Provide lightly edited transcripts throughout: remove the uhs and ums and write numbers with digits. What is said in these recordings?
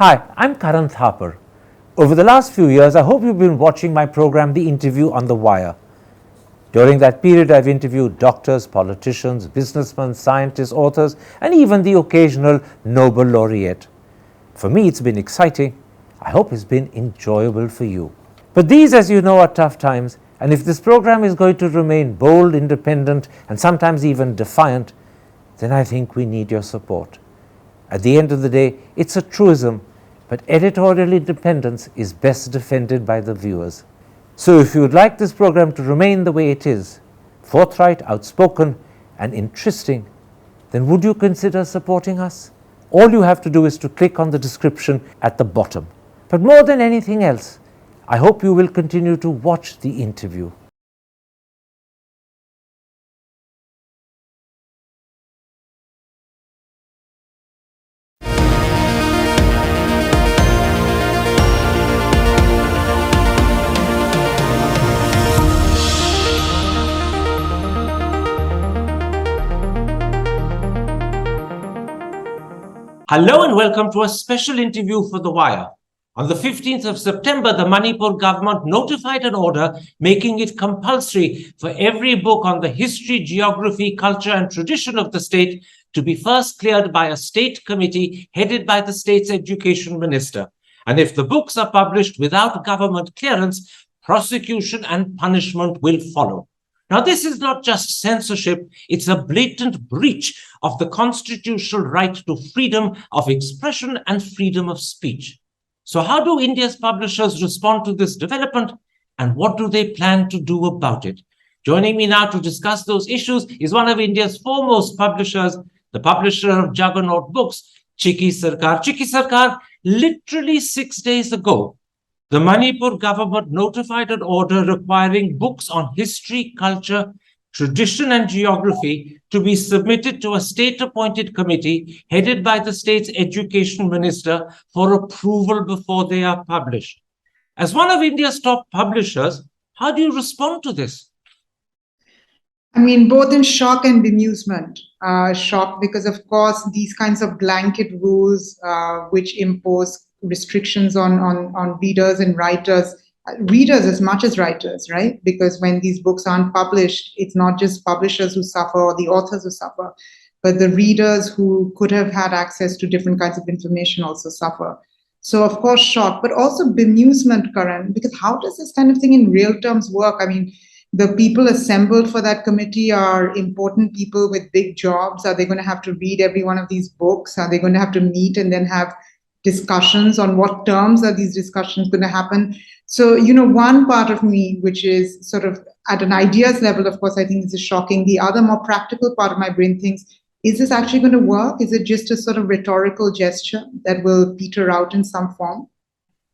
Hi, I'm Karan Thapar. Over the last few years, I hope you've been watching my program, The Interview on the Wire. During that period, I've interviewed doctors, politicians, businessmen, scientists, authors, and even the occasional Nobel laureate. For me, it's been exciting. I hope it's been enjoyable for you. But these, as you know, are tough times, and if this program is going to remain bold, independent, and sometimes even defiant, then I think we need your support. At the end of the day, it's a truism, but editorial independence is best defended by the viewers. So if you would like this program to remain the way it is, forthright, outspoken, and interesting, then would you consider supporting us? All you have to do is to click on the description at the bottom. But more than anything else, I hope you will continue to watch the interview. Hello and welcome to a special interview for The Wire. On the 15th of September, the Manipur government notified an order making it compulsory for every book on the history, geography, culture, and tradition of the state to be first cleared by a state committee headed by the state's education minister. And if the books are published without government clearance, prosecution and punishment will follow. Now, this is not just censorship, it's a blatant breach of the constitutional right to freedom of expression and freedom of speech. So how do India's publishers respond to this development, and what do they plan to do about it? Joining me now to discuss those issues is one of India's foremost publishers, the publisher of Juggernaut Books, Chiki Sarkar. Chiki Sarkar, literally 6 days ago, the Manipur government notified an order requiring books on history, culture, tradition, and geography to be submitted to a state-appointed committee headed by the state's education minister for approval before they are published. As one of India's top publishers, how do you respond to this? I mean, both in shock and bemusement. Shock because, of course, these kinds of blanket rules which impose restrictions on readers and writers, readers as much as writers, right? Because when these books aren't published, it's not just publishers who suffer or the authors who suffer, but the readers who could have had access to different kinds of information also suffer. So, of course, shock, but also bemusement, Karan, because how does this kind of thing in real terms work? I mean, the people assembled for that committee are important people with big jobs. Are they going to have to read every one of these books? Are they going to have to meet and then have discussions on what terms are these discussions going to happen? So, one part of me, which is sort of at an ideas level, of course, I think this is shocking. The other more practical part of my brain thinks, is this actually going to work? Is it just a sort of rhetorical gesture that will peter out in some form?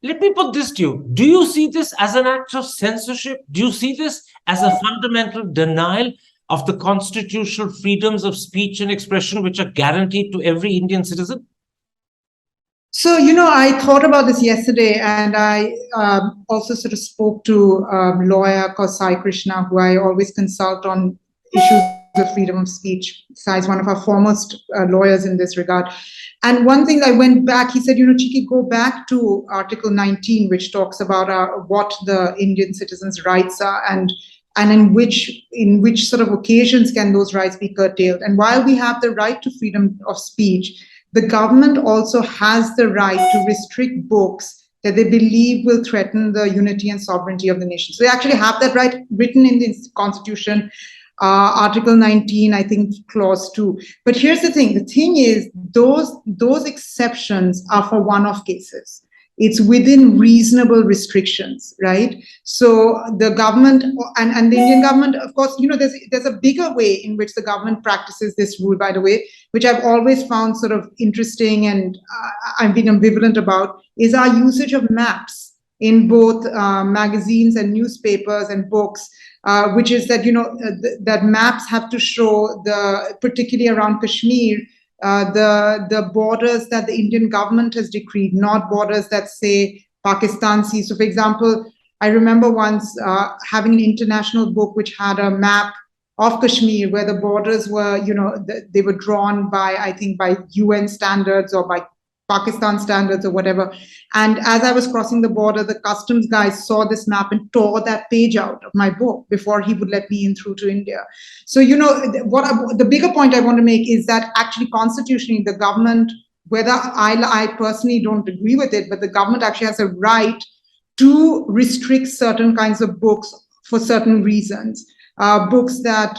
Let me put this to you. Do you see this as an act of censorship? Do you see this as a fundamental denial of the constitutional freedoms of speech and expression which are guaranteed to every Indian citizen? So, I thought about this yesterday, and I also sort of spoke to a lawyer called Sai Krishna, who I always consult on issues of freedom of speech. Sai is one of our foremost lawyers in this regard. And one thing I went back, he said, Chiki, go back to Article 19, which talks about what the Indian citizens' rights are and in which sort of occasions can those rights be curtailed. And while we have the right to freedom of speech, the government also has the right to restrict books that they believe will threaten the unity and sovereignty of the nation. So they actually have that right written in the Constitution, Article 19, I think, Clause 2. But here's the thing. The thing is, those exceptions are for one-off cases. It's within reasonable restrictions, right? So the government and the Indian government, of course, there's a bigger way in which the government practices this rule, by the way, which I've always found sort of interesting and I've been ambivalent about, is our usage of maps in both magazines and newspapers and books, which is that, that maps have to show particularly around Kashmir, the borders that the Indian government has decreed, not borders that say Pakistan sees. So, for example, I remember once having an international book which had a map of Kashmir where the borders were, they were drawn by, I think, by UN standards or by Pakistan standards or whatever. And as I was crossing the border, the customs guy saw this map and tore that page out of my book before he would let me in through to India. So, the bigger point I want to make is that actually constitutionally, the government, whether I personally don't agree with it, but the government actually has a right to restrict certain kinds of books for certain reasons. Books that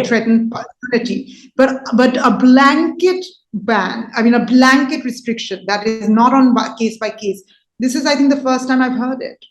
threaten personality, but a blanket ban, a blanket restriction that is not on case by case. This is, I think, the first time I've heard it.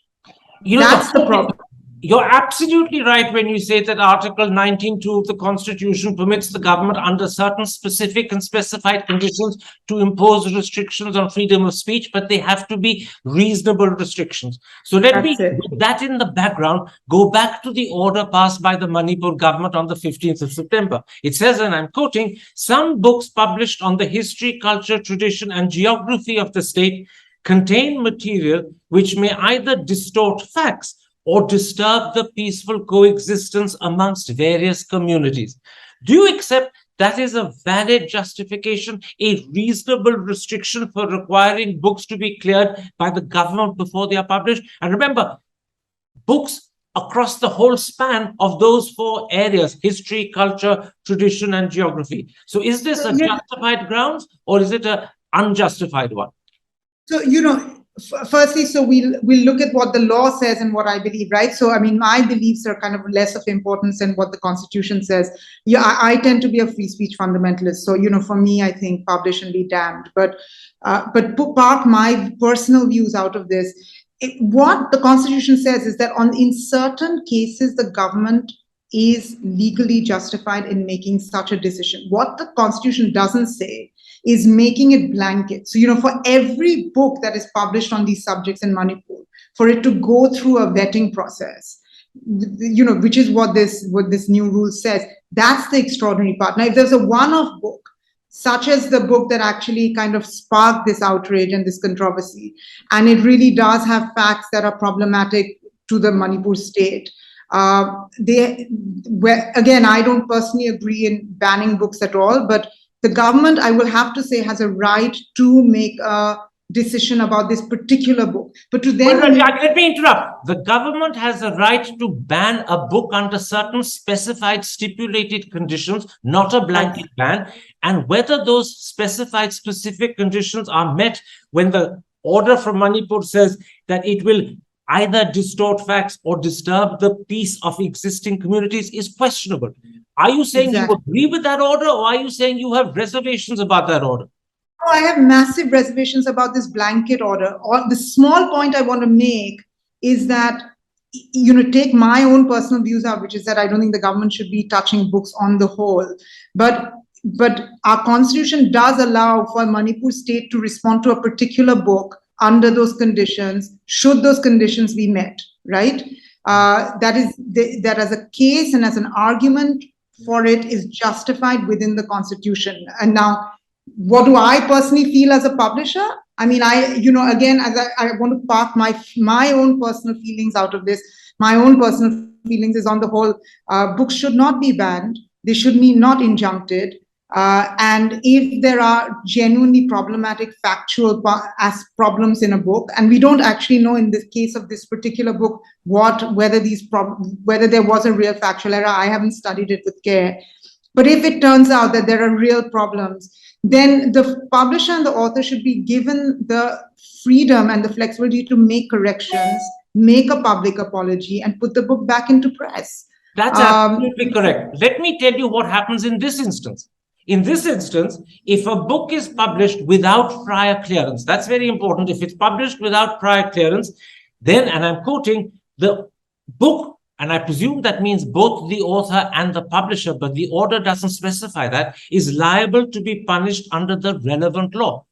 That's the problem. You're absolutely right when you say that Article 19(2) of the Constitution permits the government under certain specific and specified conditions to impose restrictions on freedom of speech, but they have to be reasonable restrictions. So let me, with that in the background, go back to the order passed by the Manipur government on the 15th of September. It says, and I'm quoting, "Some books published on the history, culture, tradition, and geography of the state contain material which may either distort facts or disturb the peaceful coexistence amongst various communities." Do you accept that is a valid justification, a reasonable restriction for requiring books to be cleared by the government before they are published? And remember, books across the whole span of those four areas: history, culture, tradition, and geography. So is this a justified grounds or is it an unjustified one? So, firstly, so we'll look at what the law says and what I believe, right? So, my beliefs are kind of less of importance than what the Constitution says. Yeah, I tend to be a free speech fundamentalist. So, for me, I think publish and be damned. But part my personal views out of this, what the Constitution says is that in certain cases, the government is legally justified in making such a decision. What the Constitution doesn't say is making it blanket. So, for every book that is published on these subjects in Manipur, for it to go through a vetting process, which is what this new rule says, that's the extraordinary part. Now, if there's a one-off book, such as the book that actually kind of sparked this outrage and this controversy, and it really does have facts that are problematic to the Manipur state, again, I don't personally agree in banning books at all, but the government, I will have to say, has a right to make a decision about this particular book. But to then... Let me interrupt. The government has a right to ban a book under certain specified stipulated conditions, not a blanket ban. And whether those specified specific conditions are met when the order from Manipur says that it will either distort facts or disturb the peace of existing communities is questionable. Are you saying you agree with that order, or are you saying you have reservations about that order? Oh, I have massive reservations about this blanket order. Or the small point I want to make is that, take my own personal views out, which is that I don't think the government should be touching books on the whole. But our Constitution does allow for Manipur state to respond to a particular book under those conditions, should those conditions be met, right? That as a case and as an argument for it is justified within the Constitution. And now, what do I personally feel as a publisher? Again, as I want to park my own personal feelings out of this. My own personal feelings is, on the whole, books should not be banned. They should be not injuncted. And if there are genuinely problematic factual problems in a book, and we don't actually know in the case of this particular book whether there was a real factual error. I haven't studied it with care. But if it turns out that there are real problems, then the publisher and the author should be given the freedom and the flexibility to make corrections, make a public apology, and put the book back into press. That's absolutely correct. Let me tell you what happens in this instance. In this instance, if a book is published without prior clearance, that's very important. If it's published without prior clearance, then, and I'm quoting, the book, and I presume that means both the author and the publisher, but the order doesn't specify that, is liable to be punished under the relevant law.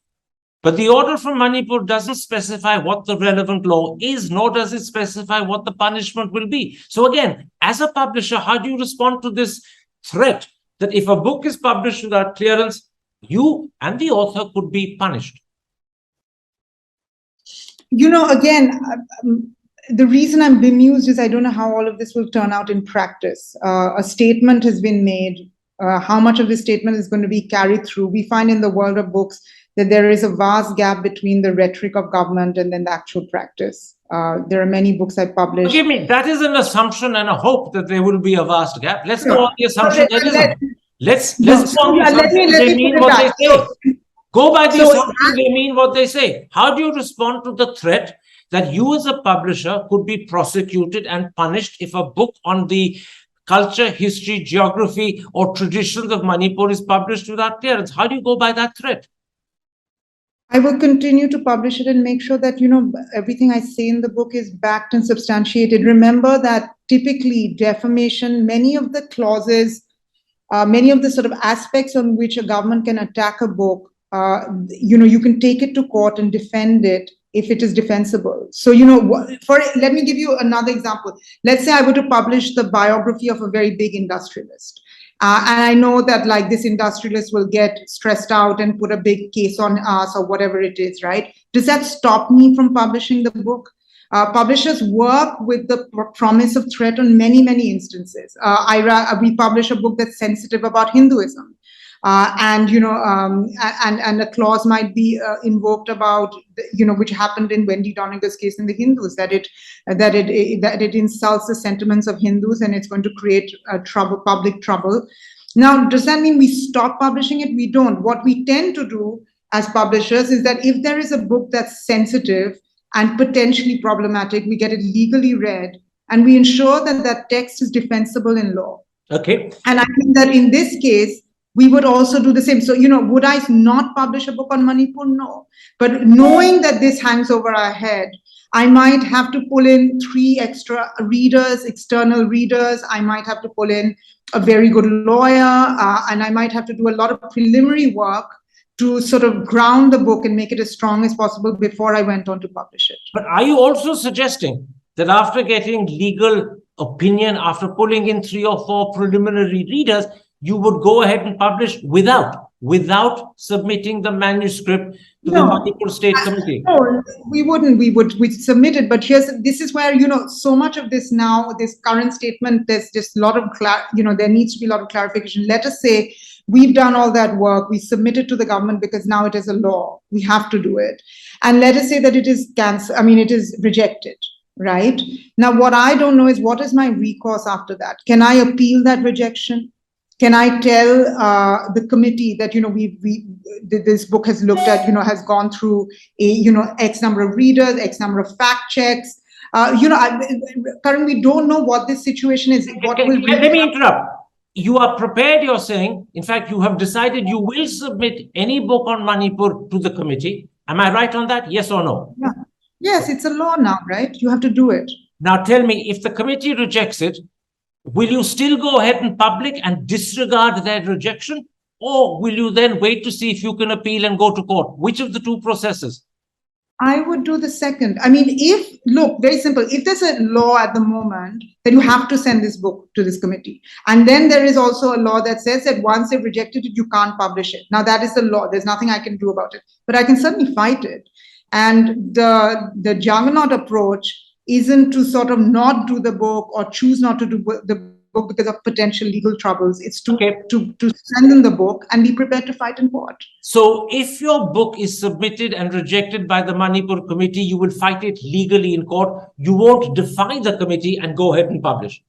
But the order from Manipur doesn't specify what the relevant law is, nor does it specify what the punishment will be. So again, as a publisher, how do you respond to this threat that if a book is published without clearance, you and the author could be punished? Again, the reason I'm bemused is I don't know how all of this will turn out in practice. A statement has been made. how much of this statement is going to be carried through. We find in the world of books that there is a vast gap between the rhetoric of government and then the actual practice. There are many books I published. Forgive me, that is an assumption and a hope that there will be a vast gap. Let's Sure. go on the assumption there isn't. Let's No, go on the let assumption me they put mean it what back. they say. Go by the So- assumption they mean what they say. How do you respond to the threat that you as a publisher could be prosecuted and punished if a book on the culture, history, geography, or traditions of Manipur is published without clearance? How do you go by that threat? I will continue to publish it and make sure that, everything I say in the book is backed and substantiated. Remember that typically defamation, many of the clauses, many of the sort of aspects on which a government can attack a book, you can take it to court and defend it if it is defensible. So, let me give you another example. Let's say I were to publish the biography of a very big industrialist. And I know that like this industrialist will get stressed out and put a big case on us or whatever it is, right? Does that stop me from publishing the book? Publishers work with the promise of threat on many, many instances. We publish a book that's sensitive about Hinduism. And a clause might be invoked about, which happened in Wendy Doniger's case in the Hindus, that it insults the sentiments of Hindus and it's going to create public trouble. Now, does that mean we stop publishing it? We don't. What we tend to do as publishers is that if there is a book that's sensitive and potentially problematic, we get it legally read and we ensure that that text is defensible in law. Okay. And I think that in this case, we would also do the same. So, would I not publish a book on Manipur? No. But knowing that this hangs over our head, I might have to pull in 3 extra readers, external readers. I might have to pull in a very good lawyer, and I might have to do a lot of preliminary work to sort of ground the book and make it as strong as possible before I went on to publish it. But are you also suggesting that after getting legal opinion, after pulling in 3 or 4 preliminary readers, you would go ahead and publish without submitting the manuscript to the Manipur State Committee? No, we wouldn't. We'd submit it. But this is where, so much of this now, this current statement, there's just a lot of, there needs to be a lot of clarification. Let us say we've done all that work. We submit it to the government because now it is a law. We have to do it. And let us say that it is it is rejected. Right? Now, what I don't know is what is my recourse after that? Can I appeal that rejection? Can I tell the committee that, this book has looked at, has gone through X number of readers, X number of fact checks. Currently, we don't know what this situation is. Let me interrupt. You are prepared, you're saying. In fact, you have decided you will submit any book on Manipur to the committee. Am I right on that? Yes or no? Yeah. Yes, it's a law now, right? You have to do it. Now tell me, if the committee rejects it, will you still go ahead and publish and disregard that rejection? Or will you then wait to see if you can appeal and go to court? Which of the 2 processes? I would do the second. Look, very simple. If there's a law at the moment, then you have to send this book to this committee. And then there is also a law that says that once they've rejected it, you can't publish it. Now that is the law. There's nothing I can do about it. But I can certainly fight it. And the Juggernaut approach isn't to sort of not do the book or choose not to do the book because of potential legal troubles. It's to send them the book and be prepared to fight in court. So if your book is submitted and rejected by the Manipur committee, you will fight it legally in court. You won't defy the committee and go ahead and publish.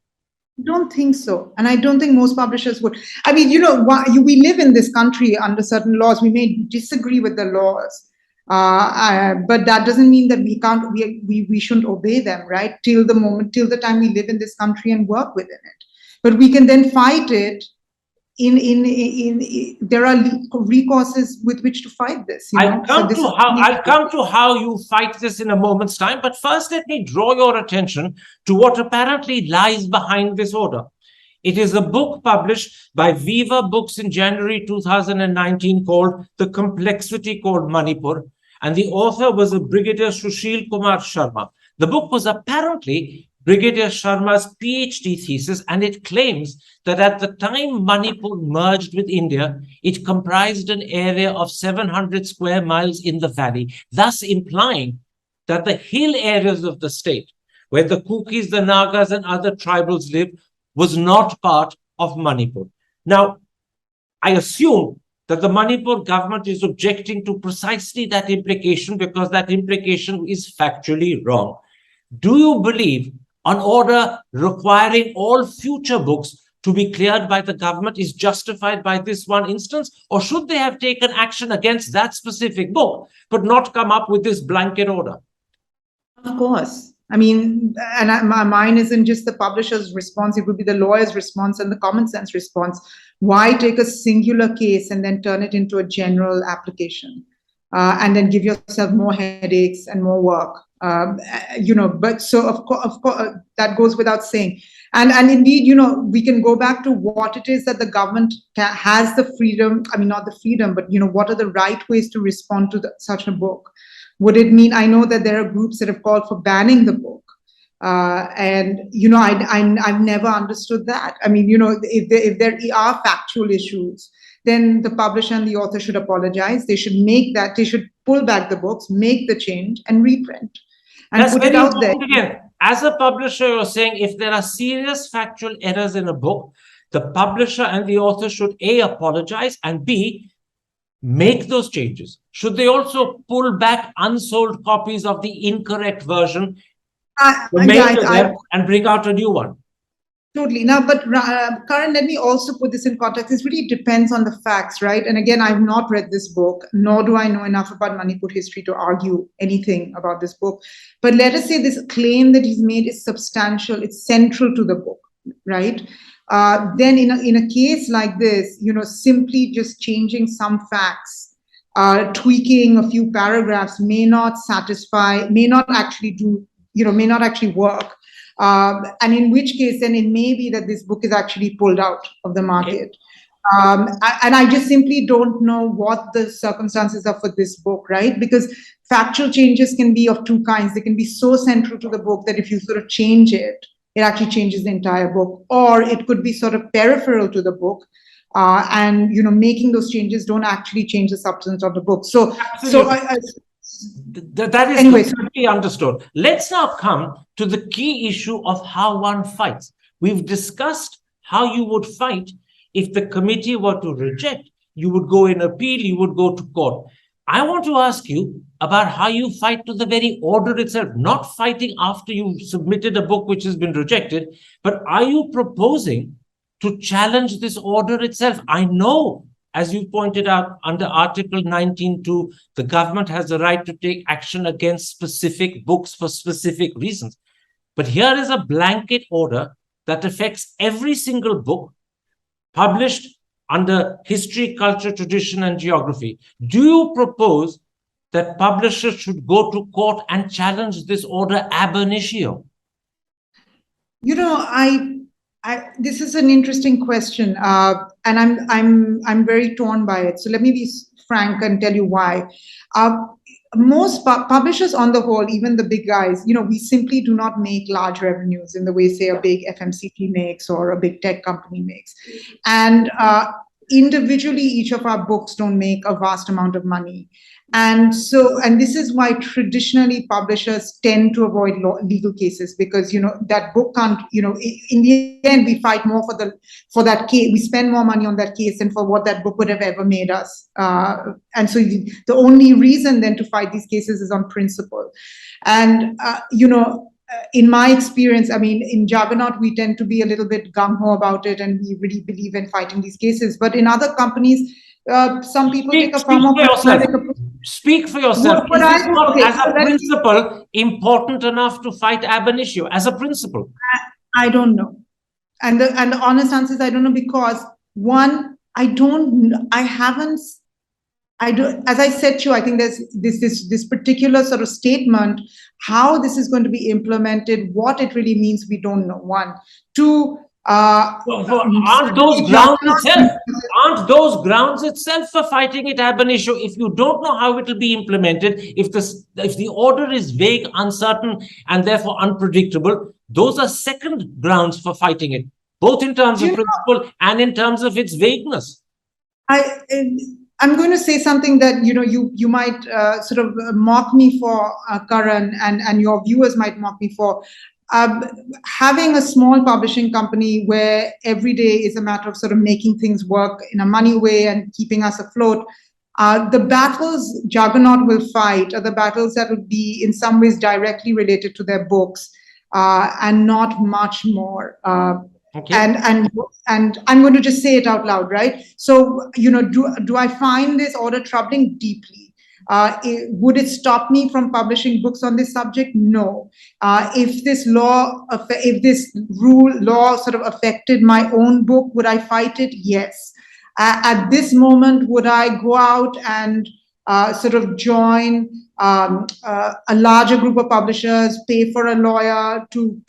I don't think so. And I don't think most publishers would. We live in this country under certain laws. We may disagree with the laws. But that doesn't mean that we shouldn't obey them, right? Till the time we live in this country and work within it. But we can then fight it there are recourses with which to fight this. I'll come to how you fight this in a moment's time. But first, let me draw your attention to what apparently lies behind this order. It is a book published by Viva Books in January 2019 called The Complexity Called Manipur. And the author was a Brigadier Sushil Kumar Sharma. The book was apparently Brigadier Sharma's PhD thesis, and it claims that at the time Manipur merged with India, it comprised an area of 700 square miles in the valley, thus implying that the hill areas of the state, where the Kukis, the Nagas, and other tribals live, was not part of Manipur. Now, I assume that the Manipur government is objecting to precisely that implication because that implication is factually wrong. Do you believe an order requiring all future books to be cleared by the government is justified by this one instance, or should they have taken action against that specific book but not come up with this blanket order? Of course. I mean, and mine isn't just the publisher's response, it would be the lawyer's response and the common sense response. Why take a singular case and then turn it into a general application and then give yourself more headaches and more work? But so of course, that goes without saying. And indeed, we can go back to what it is that the government has the freedom, I mean, not the freedom, but, what are the right ways to respond to such a book? Would it mean, I know that there are groups that have called for banning the book. And, I've never understood that. I mean, if there are factual issues, then the publisher and the author should apologize. They should they should pull back the books, make the change and reprint. And that's put very it out there. Again, as a publisher, you're saying if there are serious factual errors in a book, the publisher and the author should A, apologize, and B, make those changes. Should they also pull back unsold copies of the incorrect version and bring out a new one? Totally. Now, but Karan, let me also put this in context. This really depends on the facts, right? And again, I've not read this book, nor do I know enough about Manipur history to argue anything about this book. But let us say this claim that he's made is substantial, it's central to the book, right? Then in a case like this, simply just changing some facts, tweaking a few paragraphs may not satisfy, may not actually work. And in which case, then it may be that this book is actually pulled out of the market. And I just simply don't know what the circumstances are for this book, right? Because factual changes can be of two kinds. They can be so central to the book that if you sort of change it, it actually changes the entire book. Or it could be sort of peripheral to the book. And, making those changes don't actually change the substance of the book. That is completely understood. Let's now come to the key issue of how one fights. We've discussed how you would fight if the committee were to reject. You would go in appeal, you would go to court. I want to ask you about how you fight to the very order itself, not fighting after you've submitted a book which has been rejected, but are you proposing to challenge this order itself? I know, as you pointed out, under Article 19.2, the government has the right to take action against specific books for specific reasons. But here is a blanket order that affects every single book published under history, culture, tradition, and geography. Do you propose that publishers should go to court and challenge this order ab initio? This is an interesting question, and I'm very torn by it. So let me be frank and tell you why. Most publishers on the whole, even the big guys, we simply do not make large revenues in the way, say, a big FMCG makes or a big tech company makes. And individually, each of our books don't make a vast amount of money. And this is why traditionally publishers tend to avoid legal cases, because that book can't, in the end we fight more for that case. We spend more money on that case than for what that book would have ever made us. And so the only reason then to fight these cases is on principle. And in my experience, I mean, in Juggernaut, we tend to be a little bit gung-ho about it, and we really believe in fighting these cases. But in other companies, some people take a far more pragmatic approach. Speak for yourself. Is this not, as a principle, important enough to fight ab initio as a principle? I don't know. And the honest answer is I don't know, because one, as I said to you, I think there's this particular sort of statement, how this is going to be implemented, what it really means, we don't know. One. Two, aren't those grounds itself for fighting it ab initio? If you don't know how it will be implemented, if the order is vague, uncertain, and therefore unpredictable, those are second grounds for fighting it, both in terms of principle and in terms of its vagueness. I'm going to say something that you might sort of mock me for, Karan, and your viewers might mock me for. having a small publishing company where every day is a matter of sort of making things work in a money way and keeping us afloat, the battles Juggernaut will fight are the battles that will be in some ways directly related to their books, and not much more. Okay. And I'm going to just say it out loud, right? So, do I find this order troubling? Deeply. Would it stop me from publishing books on this subject? No. If this law sort of affected my own book, would I fight it? Yes. At this moment, would I go out and sort of join a larger group of publishers, pay for a lawyer to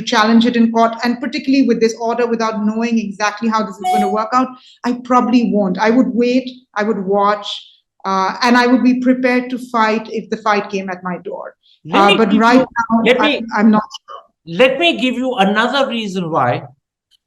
challenge it in court, and particularly with this order without knowing exactly how this is going to work out? I probably won't. I would wait, I would watch, and I would be prepared to fight if the fight came at my door. But right now, I'm not sure. Let me give you another reason why.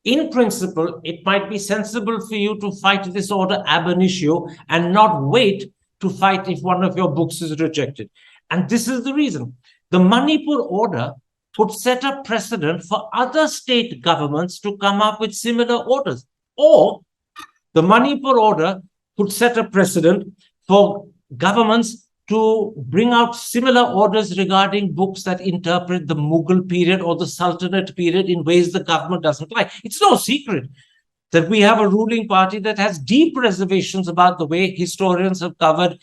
In principle, it might be sensible for you to fight this order ab initio and not wait to fight if one of your books is rejected. And this is the reason. The Manipur order could set a precedent for other state governments to come up with similar orders. Or the Manipur order could set a precedent for governments to bring out similar orders regarding books that interpret the Mughal period or the Sultanate period in ways the government doesn't like. It's no secret that we have a ruling party that has deep reservations about the way historians have covered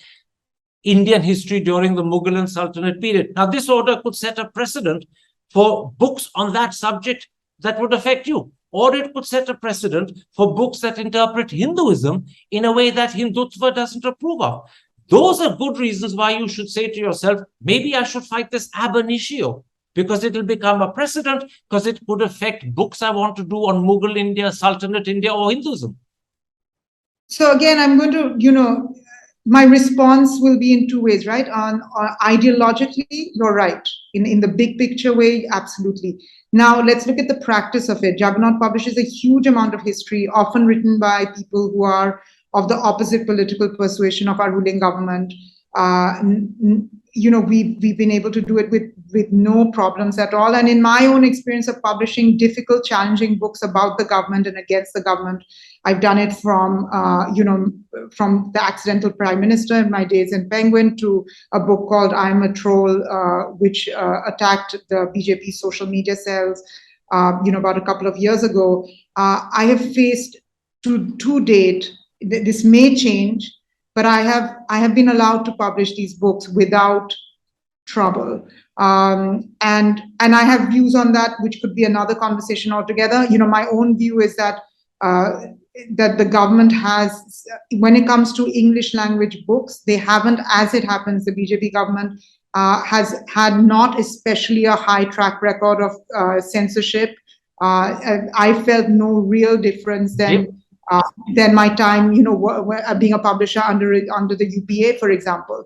Indian history during the Mughal and Sultanate period. Now, this order could set a precedent for books on that subject that would affect you. Or it could set a precedent for books that interpret Hinduism in a way that Hindutva doesn't approve of. Those are good reasons why you should say to yourself, maybe I should fight this ab initio, because it will become a precedent, because it could affect books I want to do on Mughal India, Sultanate India, or Hinduism. So again, I'm going to, my response will be in two ways, right? On ideologically, you're right. In the big picture way, absolutely. Now, let's look at the practice of it. Juggernaut publishes a huge amount of history, often written by people who are of the opposite political persuasion of our ruling government. We've been able to do it with no problems at all. And in my own experience of publishing difficult, challenging books about the government and against the government, I've done it from the Accidental Prime Minister in my days in Penguin to a book called I'm a Troll, which attacked the BJP social media cells, about a couple of years ago. I have faced to date, this may change, but I have been allowed to publish these books without trouble. And I have views on that, which could be another conversation altogether. My own view is that that the government has, when it comes to English language books, they haven't, as it happens, the BJP government has had not especially a high track record of censorship. I felt no real difference than my time, being a publisher under the UPA, for example.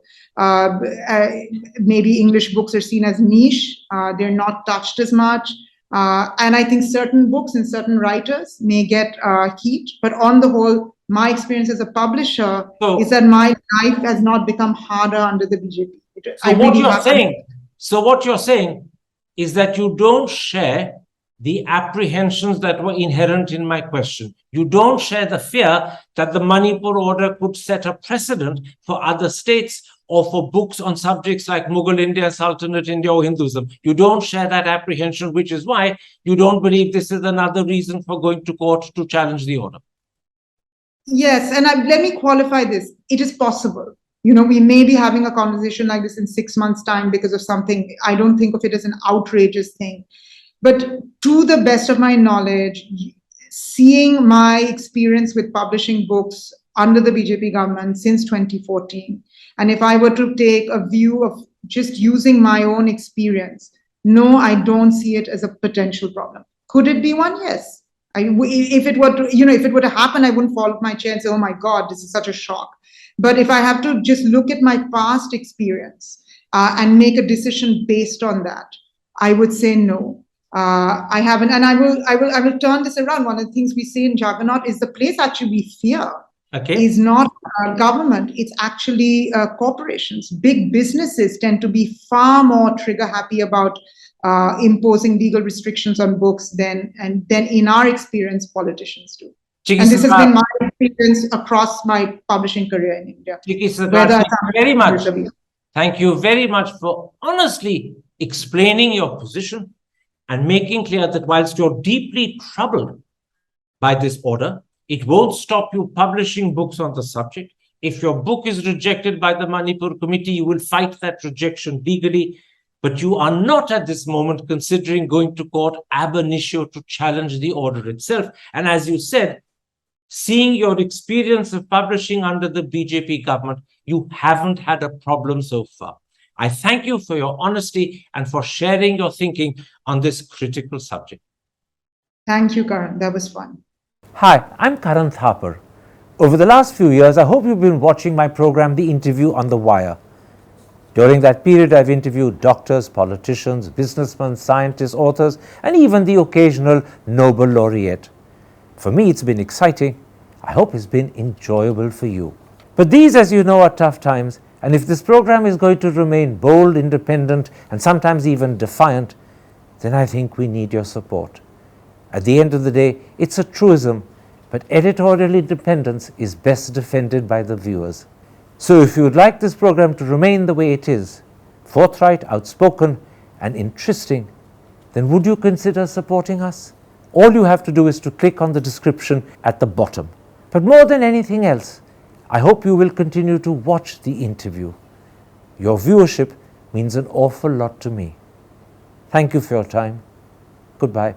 Maybe English books are seen as niche; they're not touched as much. And I think certain books and certain writers may get heat, but on the whole, my experience as a publisher is that my life has not become harder under the BJP. So what you're saying is that you don't share the apprehensions that were inherent in my question. You don't share the fear that the Manipur order could set a precedent for other states or for books on subjects like Mughal India, Sultanate India, or Hinduism. You don't share that apprehension, which is why you don't believe this is another reason for going to court to challenge the order. Yes, and let me qualify this. It is possible. We may be having a conversation like this in 6 months' time because of something. I don't think of it as an outrageous thing. But to the best of my knowledge, seeing my experience with publishing books under the BJP government since 2014, and if I were to take a view of just using my own experience, no, I don't see it as a potential problem. Could it be one? Yes. If it were to happen, I wouldn't fall off my chair and say, oh my God, this is such a shock. But if I have to just look at my past experience and make a decision based on that, I would say no. I haven't, and I will turn this around. One of the things we say in Juggernaut is the place actually we fear Okay. is not government, it's actually corporations. Big businesses tend to be far more trigger happy about imposing legal restrictions on books than in our experience, politicians do. Chiki And this has Sarkar, been my experience across my publishing career in India. Chiki Sarkar, Whether thank you very much. I'm- Thank you very much for honestly explaining your position and making clear that whilst you're deeply troubled by this order, it won't stop you publishing books on the subject. If your book is rejected by the Manipur committee, you will fight that rejection legally. But you are not at this moment considering going to court ab initio to challenge the order itself. And as you said, seeing your experience of publishing under the BJP government, you haven't had a problem so far. I thank you for your honesty and for sharing your thinking on this critical subject. Thank you, Karan. That was fun. Hi, I'm Karan Thapar. Over the last few years, I hope you've been watching my program, The Interview on the Wire. During that period, I've interviewed doctors, politicians, businessmen, scientists, authors, and even the occasional Nobel laureate. For me, it's been exciting. I hope it's been enjoyable for you. But these, as you know, are tough times, and if this program is going to remain bold, independent, and sometimes even defiant, then I think we need your support. At the end of the day, it's a truism, but editorial independence is best defended by the viewers. So if you would like this program to remain the way it is, forthright, outspoken, and interesting, then would you consider supporting us? All you have to do is to click on the description at the bottom. But more than anything else, I hope you will continue to watch the interview. Your viewership means an awful lot to me. Thank you for your time. Goodbye.